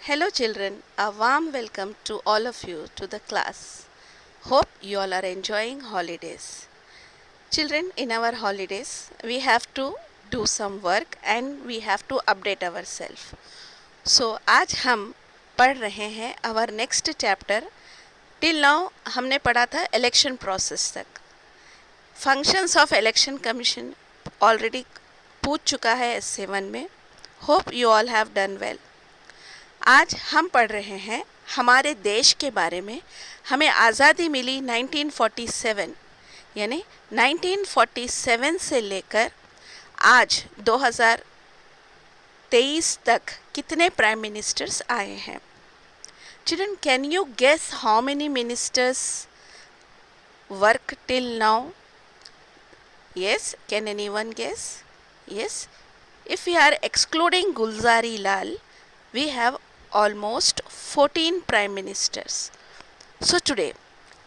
Hello children, a warm welcome to all of you to the class. Hope you all are enjoying holidays. Children, in our holidays, we have to do some work and we have to update ourselves. So आज हम पढ़ रहे हैं our next chapter. Till now हमने पढ़ा था election process तक. Functions of election commission already पूछ चुका है S7 में. Hope you all have done well. आज हम पढ़ रहे हैं हमारे देश के बारे में. हमें आज़ादी मिली 1947, यानी 1947 से लेकर आज 2023 तक कितने प्राइम मिनिस्टर्स आए हैं. Children, can you guess how many ministers work till now? Yes, can anyone guess? Yes, if we are excluding Gulzari Lal, we have almost 14 prime ministers. So today,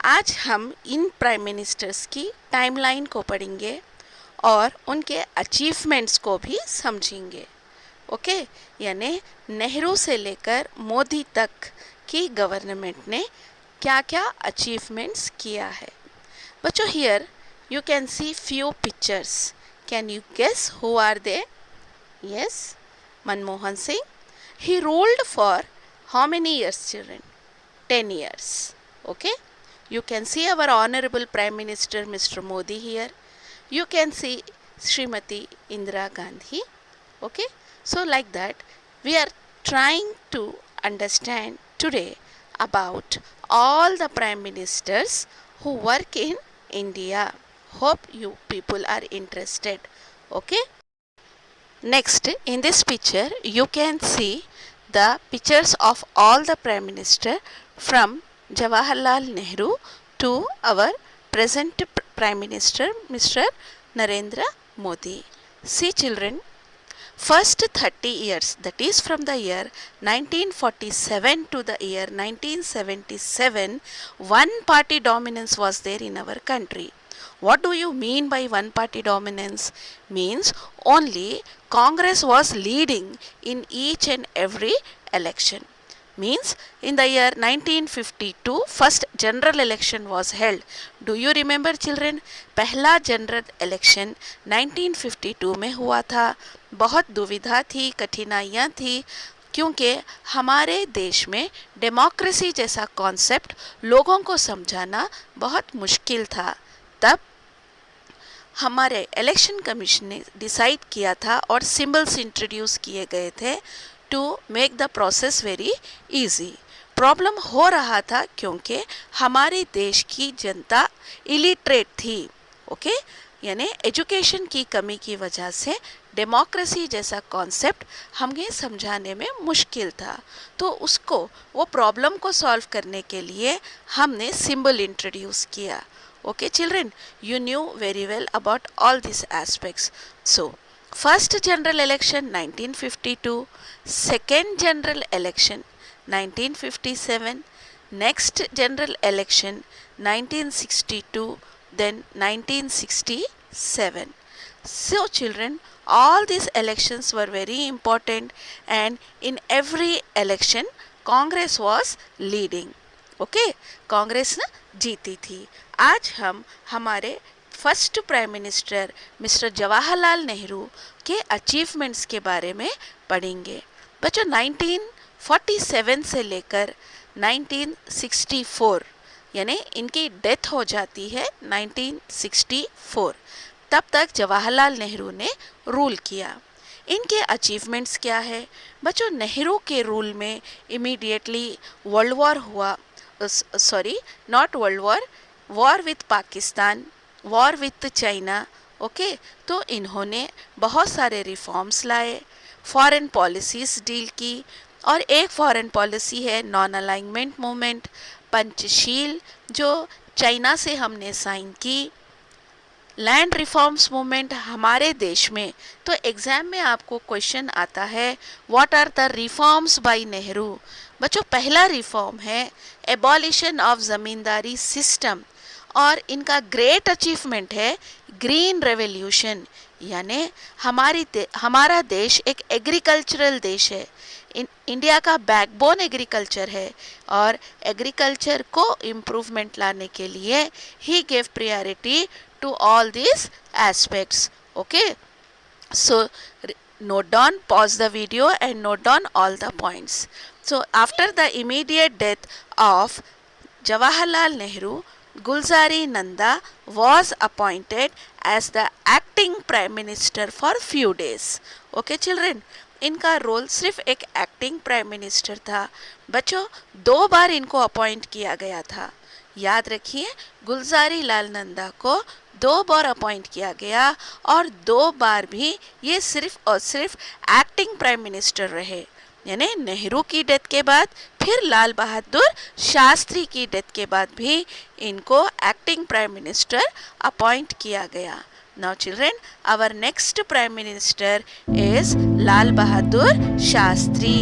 आज हम इन प्राइम मिनिस्टर्स की timeline को पढ़ेंगे और उनके achievements को भी समझेंगे. ओके, यानी नेहरू से लेकर मोदी तक की गवर्नमेंट ने क्या क्या अचीवमेंट्स किया है. बच्चों, here you can see few pictures. Can you guess who are they? Yes, Manmohan Singh. He ruled for how many years, children? 10 years. Okay. You can see our Honorable Prime Minister Mr. Modi here. You can see Srimati Indira Gandhi. Okay. So like that, we are trying to understand today about all the Prime Ministers who work in India. Hope you people are interested. Okay. Next, in this picture, you can see the pictures of all the Prime Minister from Jawaharlal Nehru to our present Prime Minister, Mr. Narendra Modi. See children, first 30 years, that is from the year 1947 to the year 1977, one party dominance was there in our country. What do you mean by one party dominance? Means only Congress was leading in each and every election. Means in the year 1952 first general election was held. Do you remember children? पहला general election 1952 में हुआ था. बहुत दुविधा थी, कठिनाइयाँ थी, क्योंकि हमारे देश में डेमोक्रेसी जैसा कॉन्सेप्ट लोगों को समझाना बहुत मुश्किल था. तब हमारे इलेक्शन कमीशन ने डिसाइड किया था और सिंबल्स इंट्रोड्यूस किए गए थे to make the process very easy. Problem हो रहा था क्योंकि हमारे देश की जनता इलिटरेट थी. ओके, यानी एजुकेशन की कमी की वजह से डेमोक्रेसी जैसा कॉन्सेप्ट हमें समझाने में मुश्किल था. तो उसको, वो प्रॉब्लम को सॉल्व करने के लिए हमने सिंबल इंट्रोड्यूस किया. Okay children, you knew very well about all these aspects. So, first general election 1952, second general election 1957, next general election 1962, then 1967. So children, all these elections were very important and in every election Congress was leading. Okay, Congress ना जीती थी. आज हम हमारे first prime minister mister Jawaharlal Nehru के achievements के बारे में पढ़ेंगे. बच्चों, 1947 से लेकर 1964, यानी इनकी डेथ हो जाती है 1964, तब तक जवाहरलाल नेहरू ने रूल किया. इनके अचीवमेंट्स क्या है? बच्चों, नेहरू के रूल में इमीडिएटली वर्ल्ड वॉर हुआ. Sorry, not world war, war with Pakistan, war with China. Okay, तो इन्होंने बहुत सारे रिफॉर्म्स लाए, फॉरेन पॉलिसीज़ डील की, और एक फॉरेन पॉलिसी है नॉन अलाइनमेंट मूवमेंट, पंचशील, जो चाइना से हमने साइन की. लैंड रिफॉर्म्स मूवमेंट हमारे देश में, तो एग्ज़ाम में आपको क्वेश्चन आता है what are the reforms by Nehru. बच्चों, पहला रिफॉर्म है एबॉलिशन ऑफ ज़मींदारी सिस्टम, और इनका ग्रेट अचीवमेंट है ग्रीन रेवोल्यूशन. यानी हमारा देश एक एग्रीकल्चरल देश है. इंडिया का बैकबोन एग्रीकल्चर है और एग्रीकल्चर को इम्प्रूवमेंट लाने के लिए ही gave priority to all these aspects. Okay, so note down, pause the video and note down all the points. So after the immediate death of Jawaharlal Nehru, Gulzari Nanda was appointed as the acting prime minister for few days. Okay children, इनका role सिर्फ एक acting prime minister था. बच्चों, 2 बार इनको appoint किया गया था. याद रखिए, गुलजारी लाल नंदा को 2 बार अपॉइंट किया गया और 2 बार भी ये सिर्फ और सिर्फ एक्टिंग प्राइम मिनिस्टर रहे. यानी नेहरू की डेथ के बाद, फिर लाल बहादुर शास्त्री की डेथ के बाद भी इनको एक्टिंग प्राइम मिनिस्टर अपॉइंट किया गया. Now children, our next prime minister is Lal Bahadur Shastri.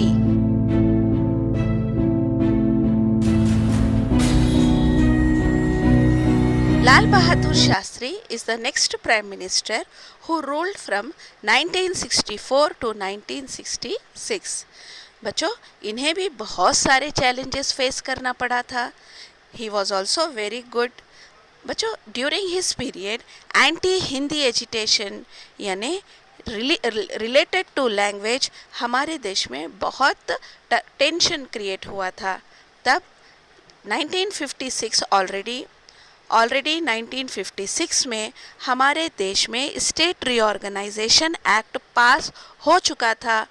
Lal Bahadur Shastri is the next prime minister who ruled from 1964 to 1966. बच्चों, इन्हें भी बहुत सारे challenges face करना पड़ा था. He was also very good. बच्चों, during his period anti Hindi agitation यानी रिलेटेड टू लैंग्वेज हमारे देश में बहुत टेंशन क्रिएट हुआ था. तब 1956 ऑलरेडी 1956 में हमारे देश में स्टेट रीऑर्गेनाइजेशन एक्ट पास हो चुका था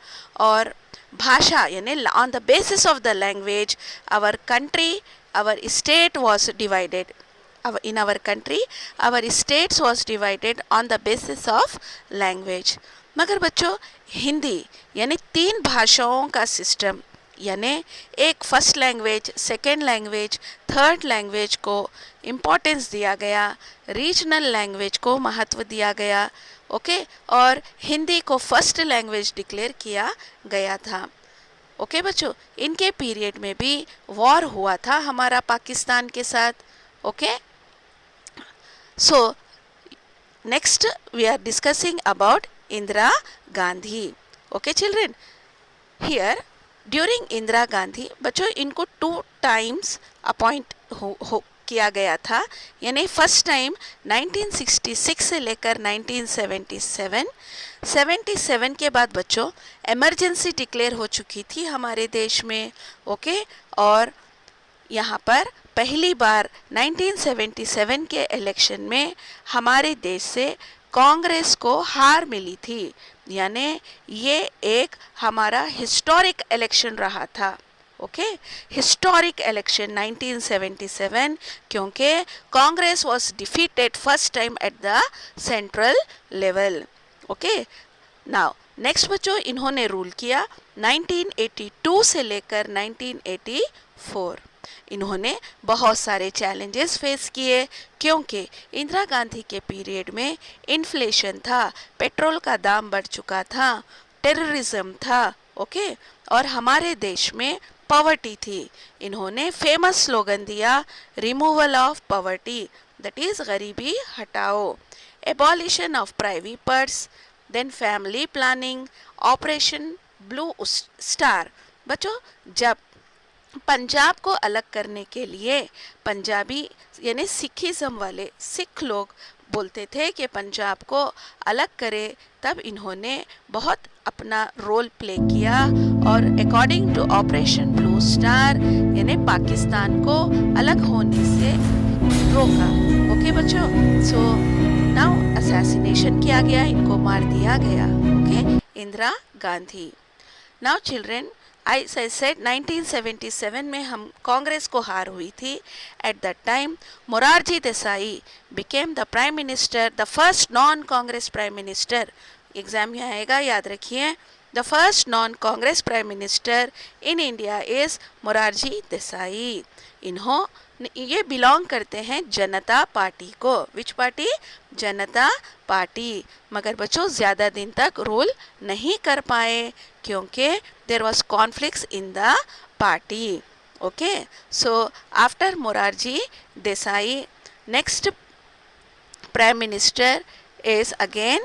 और भाषा यानी on the basis of the language our country our state was divided. In our country, our states was divided on the basis of language. मगर बच्चों, हिंदी यानी 3 भाषाओं का सिस्टम यानी एक first language, second language, third language को importance दिया गया, रीजनल लैंग्वेज को महत्व दिया गया. ओके, और हिंदी को फर्स्ट लैंग्वेज डिक्लेयर किया गया था. ओके बच्चों, इनके पीरियड में भी वॉर हुआ था हमारा पाकिस्तान के साथ. Okay, so next we are discussing about Indira Gandhi. Okay children, here during Indira Gandhi, बच्चों इनको 2 times अपॉइंट किया गया था. यानी फर्स्ट टाइम 1966 से लेकर 1977 के बाद बच्चों इमरजेंसी डिक्लेयर हो चुकी थी हमारे देश में. ओके, और यहाँ पर पहली बार 1977 के इलेक्शन में हमारे देश से कांग्रेस को हार मिली थी. यानी ये एक हमारा हिस्टोरिक इलेक्शन रहा था. ओके, हिस्टोरिक इलेक्शन 1977 क्योंकि Congress was defeated first time at the central level. Okay, now next बच्चों, इन्होंने रूल किया 1982 से लेकर 1984. इन्होंने बहुत सारे चैलेंजेस फेस किए क्योंकि इंदिरा गांधी के पीरियड में इन्फ्लेशन था, पेट्रोल का दाम बढ़ चुका था, टेररिज्म था. ओके, और हमारे देश में पॉवर्टी थी. इन्होंने फेमस स्लोगन दिया, removal of poverty, that is गरीबी हटाओ, abolition of private purse, then family planning, operation blue star. बच्चों, जब पंजाब को अलग करने के लिए पंजाबी यानी सिखिज्म वाले सिख लोग बोलते थे कि पंजाब को अलग करे, तब इन्होंने बहुत अपना रोल प्ले किया और according to operation blue star यानी पाकिस्तान को अलग होने से रोका. ओके बच्चों, सो नाउ असैसिनेशन किया गया, इनको मार दिया गया. Okay, Indira Gandhi. Now children, as I said 1977 में हम कांग्रेस को हार हुई थी. At that time, Morarji Desai became the prime minister, the first non-Congress prime minister. Exam में आएगा, याद रखिए. The first non-Congress prime minister in India is Morarji Desai. ये बिलोंग करते हैं जनता पार्टी को. विच पार्टी? जनता पार्टी. मगर बच्चों ज़्यादा दिन तक रूल नहीं कर पाए क्योंकि there was conflicts in the party. Okay, so after Morarji Desai, next prime minister is again,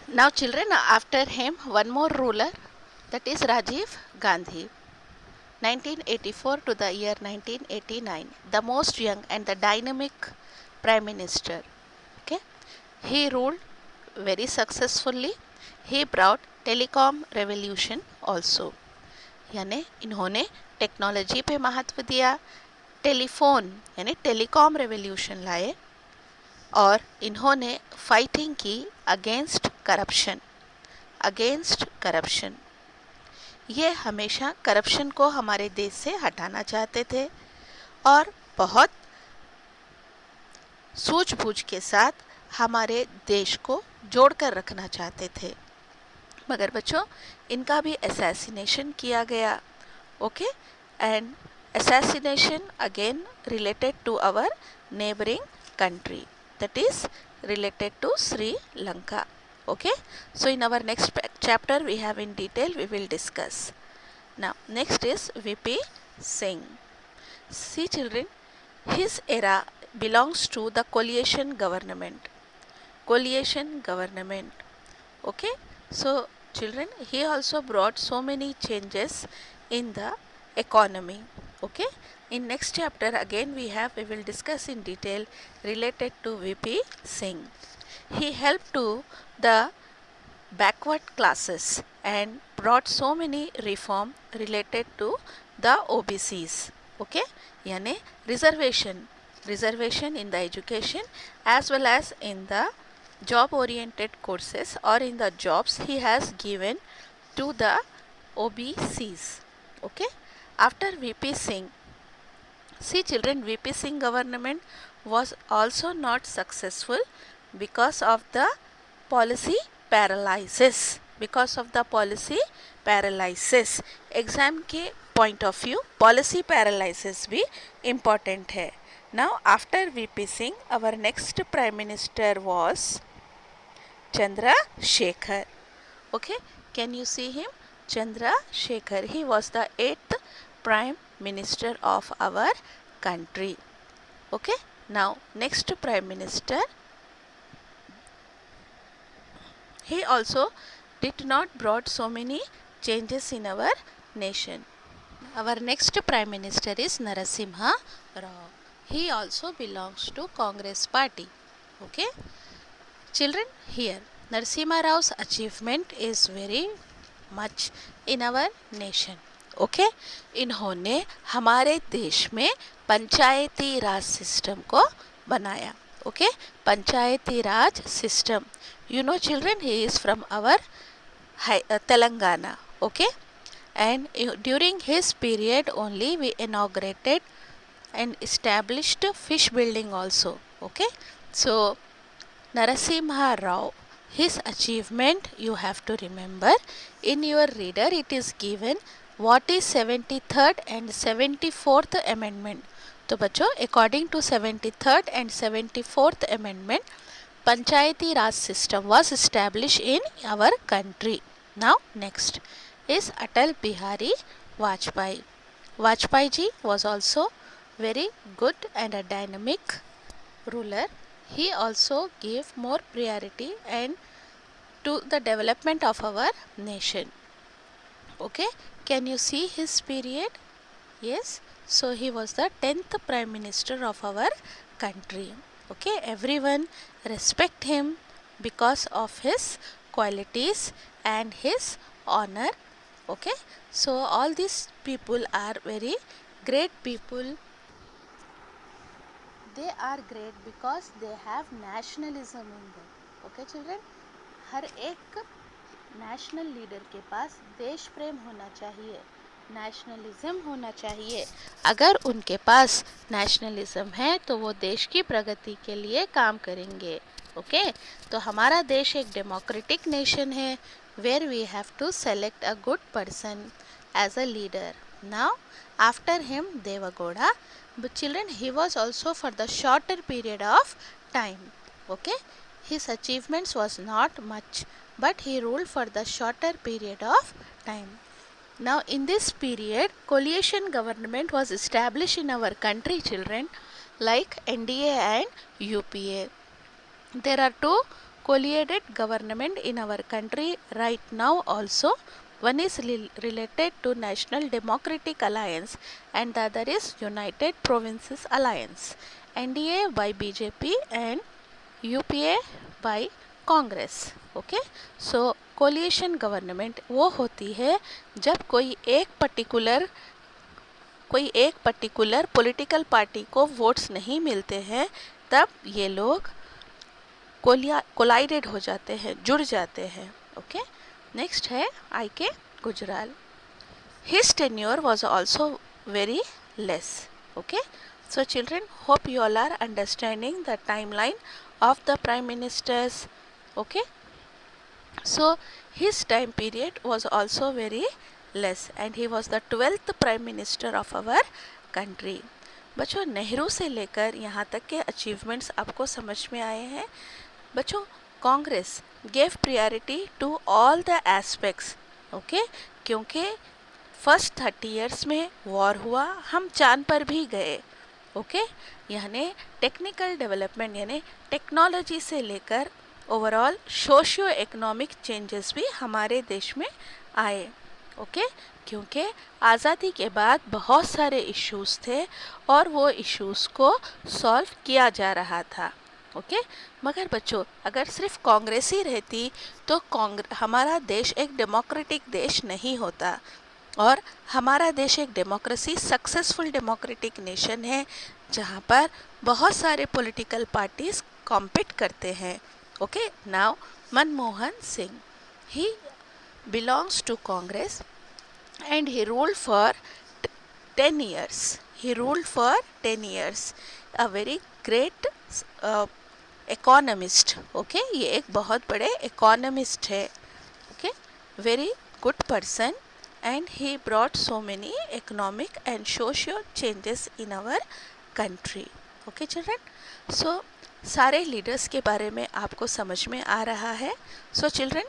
now children, after him one more ruler, that is Rajiv Gandhi. 1984 to the year 1989, the most young and the dynamic prime minister. Okay, he ruled very successfully. He brought telecom revolution also, यानी इन्होंने technology पे महत्व दिया, telephone यानी telecom revolution लाए, और इन्होंने fighting की अगेंस्ट करप्शन। ये हमेशा करप्शन को हमारे देश से हटाना चाहते थे और बहुत सूझबूझ के साथ हमारे देश को जोड़कर रखना चाहते थे। मगर बच्चों, इनका भी असैसिनेशन किया गया। Okay, and assassination again related to our neighboring country, that is related to Sri Lanka. Okay, so in our next chapter we have in detail we will discuss. Now next is VP Singh. See children, his era belongs to the coalition government. Okay, so children, he also brought so many changes in the economy. Okay, in next chapter again we will discuss in detail related to VP Singh. He helped to the backward classes and brought so many reform related to the OBCs. Okay, यानी reservation in the education as well as in the job oriented courses or in the jobs he has given to the OBCs. Okay, after VP Singh, see children, VP Singh government was also not successful because of the policy paralysis. Exam के point of view policy paralysis भी important है. Now after VP Singh, our next prime minister was Chandrasekhar. Okay, can you see him? Chandrasekhar. He was the 8th prime minister of our country. Okay, now next prime minister, he also did not brought so many changes in our nation. Our next prime minister is Narasimha Rao. He also belongs to Congress party. Okay, children, here Narasimha Rao's achievement is very much in our nation. Okay, इन्होंने हमारे देश में पंचायती राज system को बनाया. Okay, Panchayati Raj system. You know children, he is from our Telangana. Okay, and during his period only we inaugurated and established fish building also. Okay, so Narasimha Rao, his achievement you have to remember. In your reader it is given what is 73rd and 74th amendment. तो बच्चों, according to 73rd and 74th amendment, Panchayati Raj system was established in our country. Now next is Atal Bihari Vajpayee. Vajpayee ji was also very good and a dynamic ruler. He also gave more priority and to the development of our nation. Okay, can you see his period? Yes, so he was the 10th prime minister of our country. Okay, everyone respect him because of his qualities and his honor. Okay, so all these people are very great people. They are great because they have nationalism in them. Okay children, हर एक national leader के पास देश प्रेम होना चाहिए, nationalism होना चाहिए. अगर उनके पास nationalism है तो वो देश की प्रगति के लिए काम करेंगे. ओके, तो हमारा देश एक डेमोक्रेटिक नेशन है where we have to select a good person as a leader. Now after him Devagowda, but children, he was also for the shorter period of time. Okay, his achievements was not much, but he ruled for the shorter period of time. Now in this period coalition government was established in our country children, like NDA and UPA. There are two coalited government in our country right now also. One is related to National Democratic Alliance and the other is United Provinces Alliance. NDA by BJP and UPA by Congress. Okay, so coalition government वो होती है जब कोई एक particular political party को votes नहीं मिलते हैं, तब ये लोग कोलाइडेड हो जाते हैं, जुड़ जाते हैं. ओके, नेक्स्ट है आई के Gujral. His tenure was also very less. Okay, so children, hope you all are understanding the timeline of the prime ministers. Okay, so his time period was also very less and he was the 12th prime minister of our country. बच्चों, नेहरू से लेकर यहाँ तक के achievements आपको समझ में आए हैं. बच्चों, Congress gave priority to all the aspects. Okay, क्योंकि फर्स्ट 30 इयर्स में वॉर हुआ, हम चांद पर भी गए. ओके, यानी टेक्निकल डेवलपमेंट यानी टेक्नोलॉजी से लेकर ओवरऑल सोशियो इकोनॉमिक चेंजेस भी हमारे देश में आए. ओके, क्योंकि आज़ादी के बाद बहुत सारे इश्यूज़ थे और वो इश्यूज़ को सॉल्व किया जा रहा था. ओके, मगर बच्चों, अगर सिर्फ कांग्रेस ही रहती तो हमारा देश एक डेमोक्रेटिक देश नहीं होता. और हमारा देश एक डेमोक्रेसी सक्सेसफुल डेमोक्रेटिक नेशन है जहाँ पर बहुत सारे पॉलिटिकल पार्टीज कॉम्पीट करते हैं. Okay, now Manmohan Singh, he belongs to Congress and he ruled for 10 years. He ruled for 10 years. A very great economist. Okay, ये एक बहुत बड़े economist है. Okay, very good person and he brought so many economic and social changes in our country. Okay children, so सारे leaders के बारे में आपको समझ में आ रहा है. So children,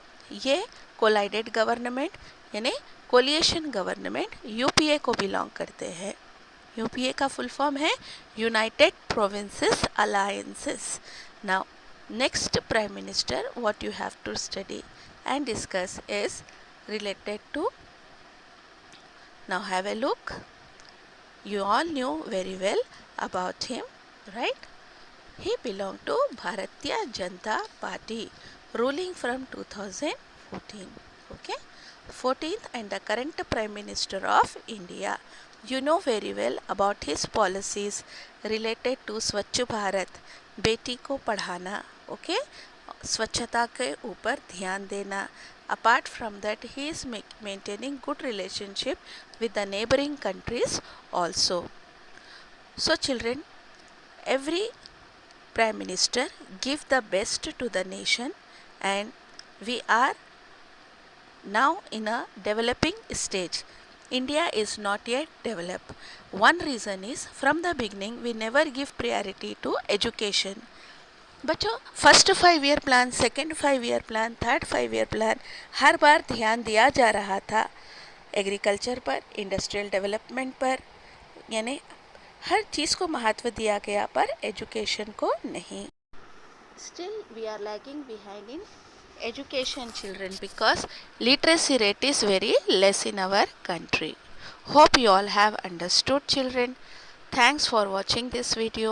ये कोलाइडेड गवर्नमेंट यानी कोलिएशन गवर्नमेंट यूपीए को बिलोंग करते हैं. यूपीए का फुल फॉर्म है united provinces alliances. Now next prime minister what you have to study and discuss is related to. Now have a look. You all knew very well about him, right? He belonged to Bharatiya Janata Party, ruling from 2014. Okay, 14th and the current Prime Minister of India. You know very well about his policies related to Swachh Bharat, बेटी को पढ़ाना. Okay, स्वच्छता के ऊपर ध्यान देना. Apart from that, he is maintaining good relationship with the neighboring countries also. So children, every prime minister give the best to the nation and we are now in a developing stage. India is not yet developed. One reason is from the beginning we never give priority to education. बच्चों, first 5 year plan, second 5 year plan, third 5 year plan, हर बार ध्यान दिया जा रहा था agriculture पर, industrial development पर, यानी हर चीज़ को महत्व दिया गया पर एजुकेशन को नहीं. Still we are lagging behind in education children because literacy rate is very less in our country. Hope you all have understood children. Thanks for watching this video.